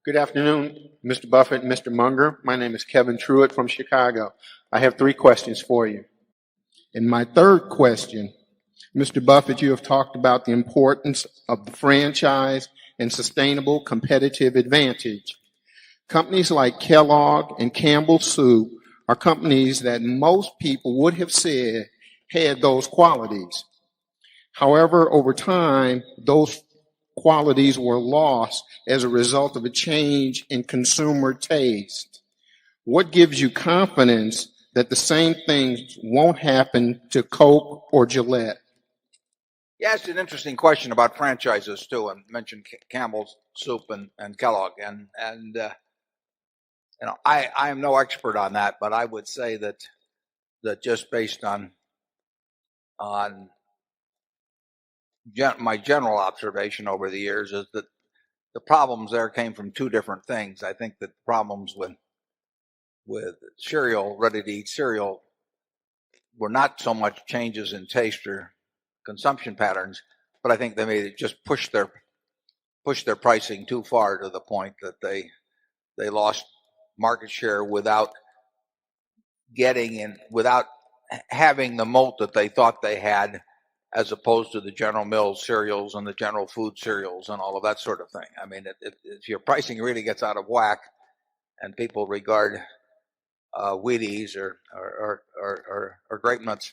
Good afternoon, Mr. Buffett and Mr. Munger. My name is Kevin Truitt from Chicago. I have 3 questions for you. In my third question, Mr. Buffett, you have talked about the importance of the franchise and sustainable competitive advantage. Companies like Kellogg and Campbell Soup are companies that most people would have said had those qualities. However, over time, those qualities were lost as a result of a change in consumer taste. What gives you confidence that the same things won't happen to Coke or Gillette? Yeah, it's an interesting question about franchises too. I mentioned Campbell's Soup and Kellogg, and I am no expert on that, but I would say that just based on my general observation over the years is that the problems there came from 2 different things. I think that the problems with cereal, ready-to-eat cereal, were not so much changes in taste or consumption patterns, but I think they may just push their pricing too far to the point that they lost market share without having the moat that they thought they had, as opposed to the General Mills cereals and the General Food cereals and all of that sort of thing. I mean, if your pricing really gets out of whack and people regard Wheaties or Grape Nuts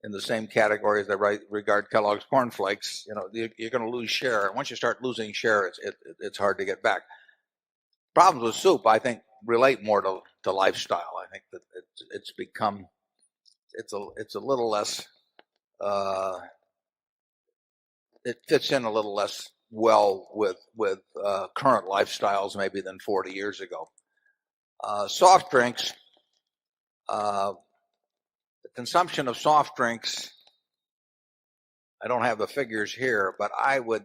in the same category as they regard Kellogg's Corn Flakes, you're going to lose share. And once you start losing share, it's hard to get back. Problems with soup, I think, relate more to lifestyle. I think that it's become a little less. It fits in a little less well with current lifestyles maybe than 40 years ago. Soft drinks, the consumption of soft drinks, I don't have the figures here, but I would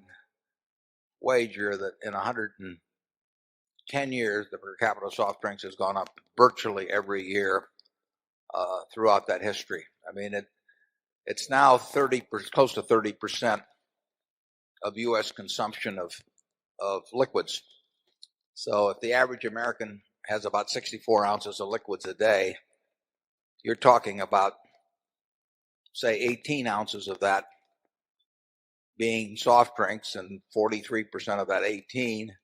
wager that in 110 years, the per capita soft drinks has gone up virtually every year throughout that history. I mean, it's now close to 30% of U.S. consumption of liquids. So if the average American has about 64 ounces of liquids a day, you're talking about, say, 18 ounces of that being soft drinks, and 43% of that 18,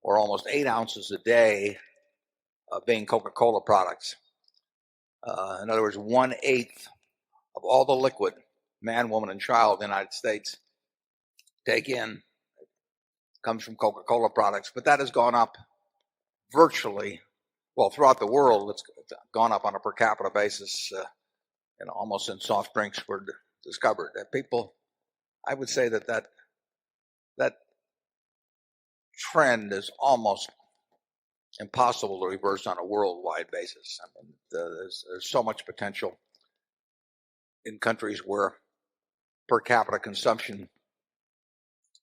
or almost 8 ounces a day, being Coca-Cola products. In other words, 1/8 of all the liquid man, woman, and child in the United States take in comes from Coca-Cola products. But that has gone up virtually, well, throughout the world. It's gone up on a per capita basis, almost since soft drinks were discovered. That people, I would say that trend is almost impossible to reverse on a worldwide basis. I mean, there's so much potential in countries where per capita consumption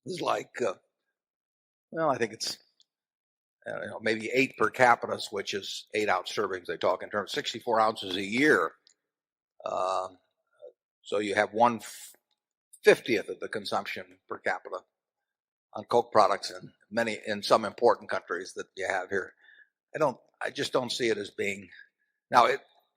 is like, I think it's maybe 8 per capita, which is 8-ounce servings. They talk in terms of 64 ounces a year. So you have 1/50th of the consumption per capita on Coke products in some important countries that you have here. I just don't see it as being. Now,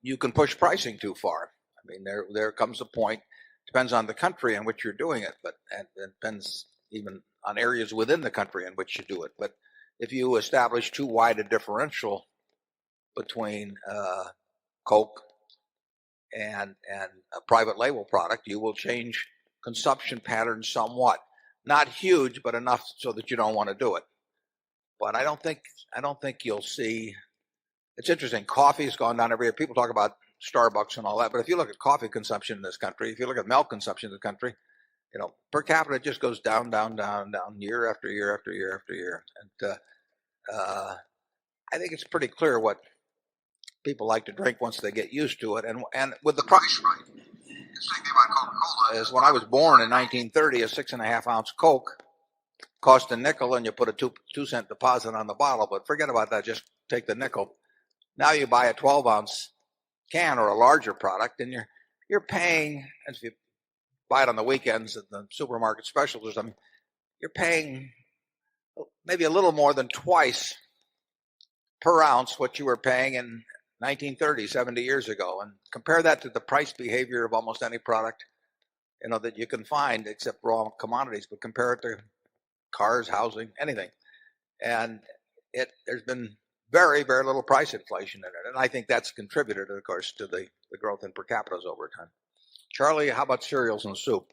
you can push pricing too far. I mean, there comes a point. Depends on the country in which you're doing it, but and it depends even on areas within the country in which you do it. But if you establish too wide a differential between Coke and a private label product, you will change consumption patterns somewhat. Not huge, but enough so that you don't want to do it. But I don't think you'll see. It's interesting. Coffee has gone down every year. People talk about Starbucks and all that, but if you look at coffee consumption in this country, if you look at milk consumption in the country, per capita it just goes down, down, down, down, year after year after year after year. And I think it's pretty clear what people like to drink once they get used to it, and with the price right. The same thing about Coca-Cola is when I was born in 1930, a 6.5-ounce Coke cost a nickel, and you put a 2-cent deposit on the bottle. But forget about that; just take the nickel. Now you buy a 12-ounce can or a larger product, and you're paying. As if you buy it on the weekends at the supermarket specials or something, you're paying maybe a little more than twice per ounce what you were paying in 1930, 70 years ago. And compare that to the price behavior of almost any product, that you can find except raw commodities, but compare it to cars, housing, anything. And there's been very, very little price inflation in it. And I think that's contributed, of course, to the growth in per capitas over time. Charlie, how about cereals and soup?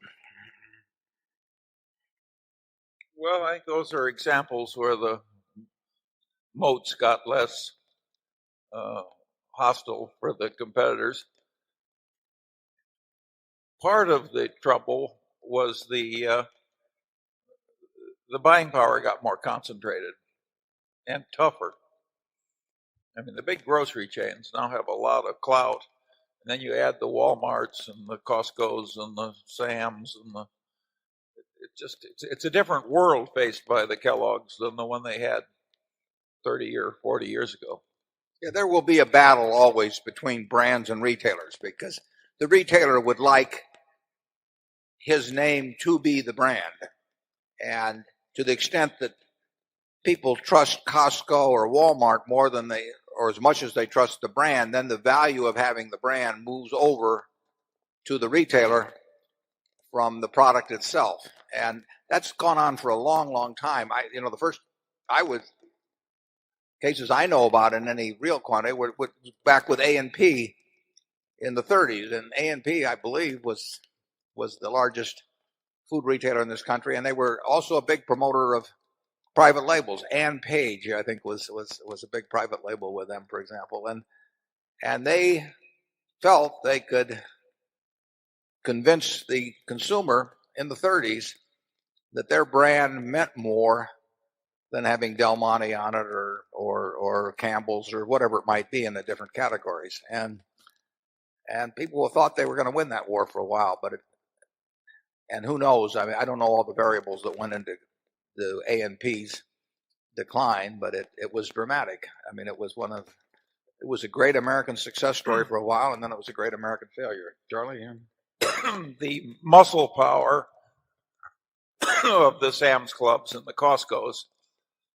Well, I think those are examples where the moats got less hostile for the competitors. Part of the trouble was the buying power got more concentrated and tougher. I mean, the big grocery chains now have a lot of clout. And then you add the Walmarts and the Costco's and the Sam's and it's a different world faced by the Kellogg's than the one they had 30 or 40 years ago. Yeah, there will be a battle always between brands and retailers because the retailer would like his name to be the brand. And to the extent that people trust Costco or Walmart more than or as much as they trust the brand, then the value of having the brand moves over to the retailer from the product itself. And that's gone on for a long, long time. The first cases I know about in any real quantity were back with A&P in the 30s. And A&P, I believe, was the largest food retailer in this country. And they were also a big promoter of private labels. Ann Page, I think, was a big private label with them, for example. And they felt they could convince the consumer in the 30s that their brand meant more than having Del Monte on it or Campbell's or whatever it might be in the different categories. And people thought they were going to win that war for a while, and who knows? I mean, I don't know all the variables that went into the A&P's decline, but it was dramatic. I mean, it was a great American success story for a while, and then it was a great American failure. Charlie? Yeah. The muscle power of the Sam's Clubs and the Costco's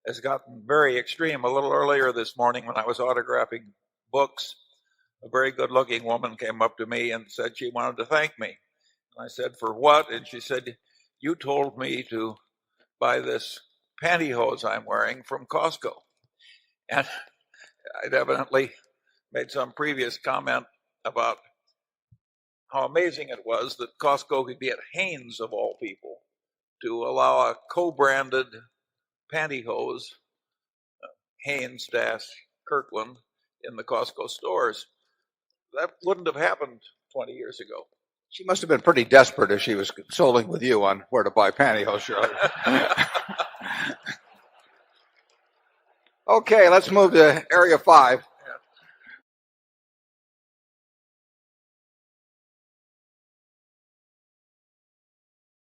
has gotten very extreme. A little earlier this morning when I was autographing books, a very good-looking woman came up to me and said she wanted to thank me. And I said, for what? And she said, you told me to buy this pantyhose I'm wearing from Costco. And I'd evidently made some previous comment about how amazing it was that Costco could be at Hanes, of all people, to allow a co-branded pantyhose, Hanes-Kirkland, in the Costco stores. That wouldn't have happened 20 years ago. She must have been pretty desperate if she was consoling with you on where to buy pantyhose, Shirley. Okay, let's move to Area 5.